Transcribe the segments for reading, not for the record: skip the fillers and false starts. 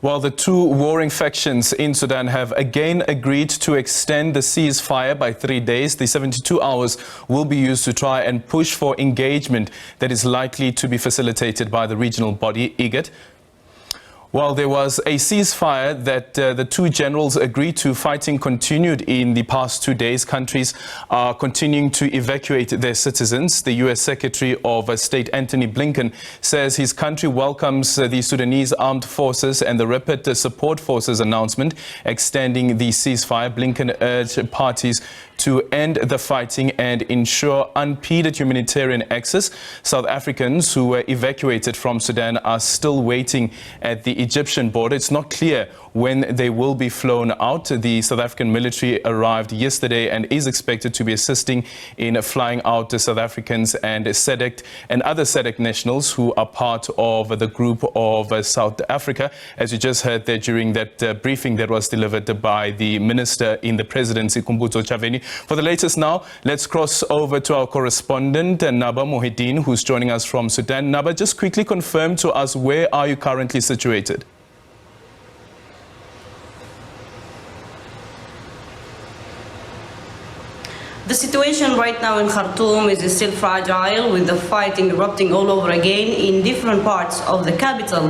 Well, the two warring factions in Sudan have again agreed to extend the ceasefire by 3 days. The 72 hours will be used to try and push for engagement that is likely to be facilitated by the regional body, IGAD. Well, there was a ceasefire that the two generals agreed to. Fighting continued in the past 2 days. Countries are continuing to evacuate their citizens. The U.S. Secretary of State Antony Blinken says his country welcomes the Sudanese armed forces and the Rapid Support Forces announcement extending the ceasefire. Blinken urged parties to end the fighting and ensure unimpeded humanitarian access. South Africans who were evacuated from Sudan are still waiting at the Egyptian border. It's not clear when they will be flown out. The South African military arrived yesterday and is expected to be assisting in flying out the South Africans and SADC and other SADC nationals who are part of the group of South Africa, as you just heard there during that briefing that was delivered by the Minister in the Presidency, Kumbuzo Chaveni. For the latest now, let's cross over to our correspondent, Naba Mohideen, who's joining us from Sudan. Naba, just quickly confirm to us, where are you currently situated? The situation right now in Khartoum is still fragile, with the fighting erupting all over again in different parts of the capital.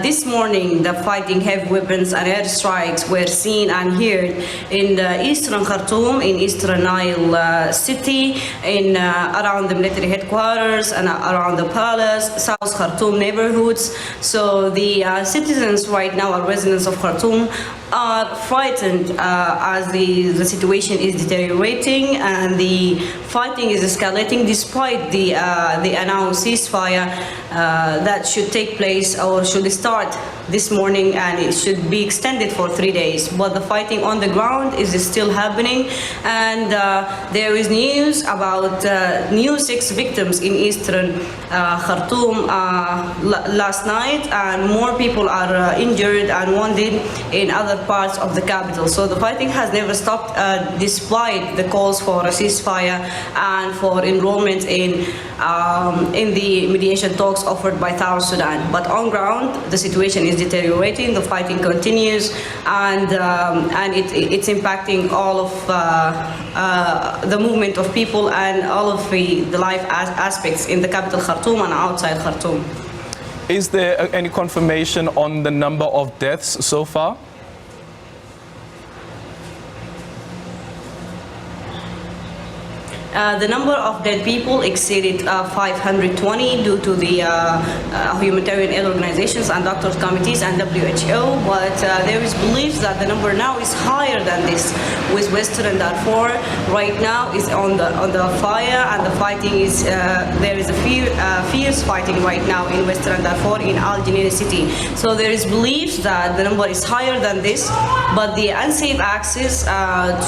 This morning, the fighting, heavy weapons and airstrikes were seen and heard in the eastern Khartoum, in eastern Nile city, in around the military headquarters and around the palace, South Khartoum neighborhoods. So the citizens right now, are residents of Khartoum, are frightened as the situation is deteriorating and the fighting is escalating, despite the announced ceasefire that should take place or should start this morning, and it should be extended for 3 days. But the fighting on the ground is still happening, and there is news about new 6 victims in eastern Khartoum last night, and more people are injured and wounded in other parts of the capital. So the fighting has never stopped, despite the calls for a ceasefire and for enrollment in the mediation talks offered by South Sudan. But on ground, the situation is deteriorating. The fighting continues, and it's impacting all of the movement of people and all of the life aspects in the capital Khartoum and outside Khartoum. Is there any confirmation on the number of deaths so far? The number of dead people exceeded 520 due to the humanitarian aid organizations and doctors' committees and WHO, but there is belief that the number now is higher than this, with Western Darfur right now is on the fire, and the fighting is there is a fierce fighting right now in Western Darfur, in Al Janeer city. So there is belief that the number is higher than this, but the unsafe access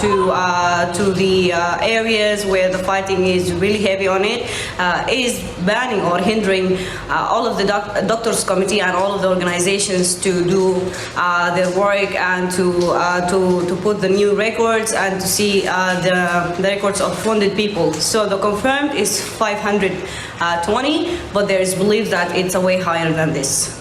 to the areas where the fighting is really heavy on it is banning or hindering all of the doctors' committee and all of the organizations to do their work and to put the new records and to see the records of wounded people. So the confirmed is 520, but there is belief that it's a way higher than this.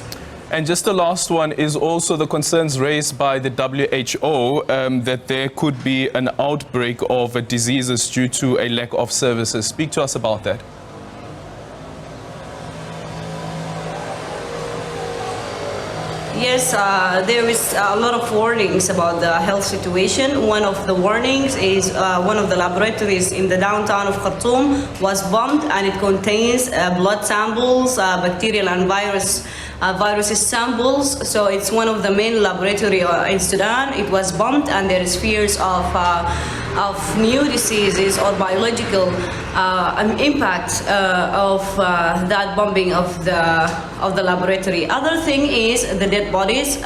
And just the last one is also the concerns raised by the WHO that there could be an outbreak of diseases due to a lack of services. Speak to us about that. Yes, there is a lot of warnings about the health situation. One of the warnings is one of the laboratories in the downtown of Khartoum was bombed, and it contains blood samples, bacterial and viruses samples. So it's one of the main laboratory in Sudan. It was bombed, and there is fears of new diseases or biological impact of that bombing of the laboratory. Other thing is the dead bodies.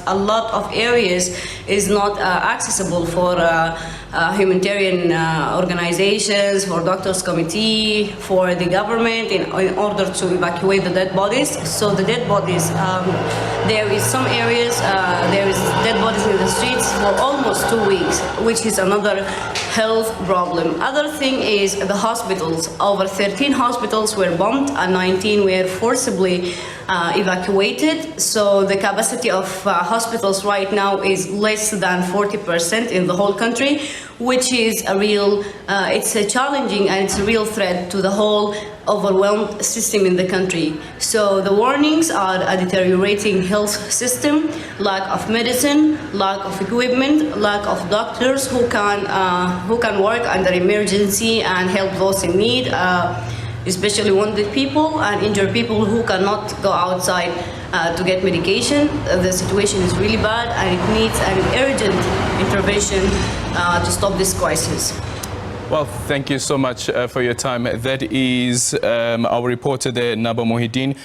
A lot of areas is not accessible for humanitarian organizations, for doctors' committee, for the government in order to evacuate the dead bodies. So the dead bodies, there is some areas, there is dead bodies in the streets for almost 2 weeks, which is another health problem. Other thing is the hospitals. Over 13 hospitals were bombed and 19 were forcibly evacuated. So the capacity of hospitals right now is less than 40% in the whole country, which is a real, it's a challenging and it's a real threat to the whole overwhelmed system in the country. So the warnings are a deteriorating health system, lack of medicine, lack of equipment, lack of doctors who can work under emergency and help those in need, especially wounded people and injured people who cannot go outside to get medication. The situation is really bad and it needs an urgent intervention to stop this crisis. Well, thank you so much for your time. That is our reporter there, Naba Mohideen.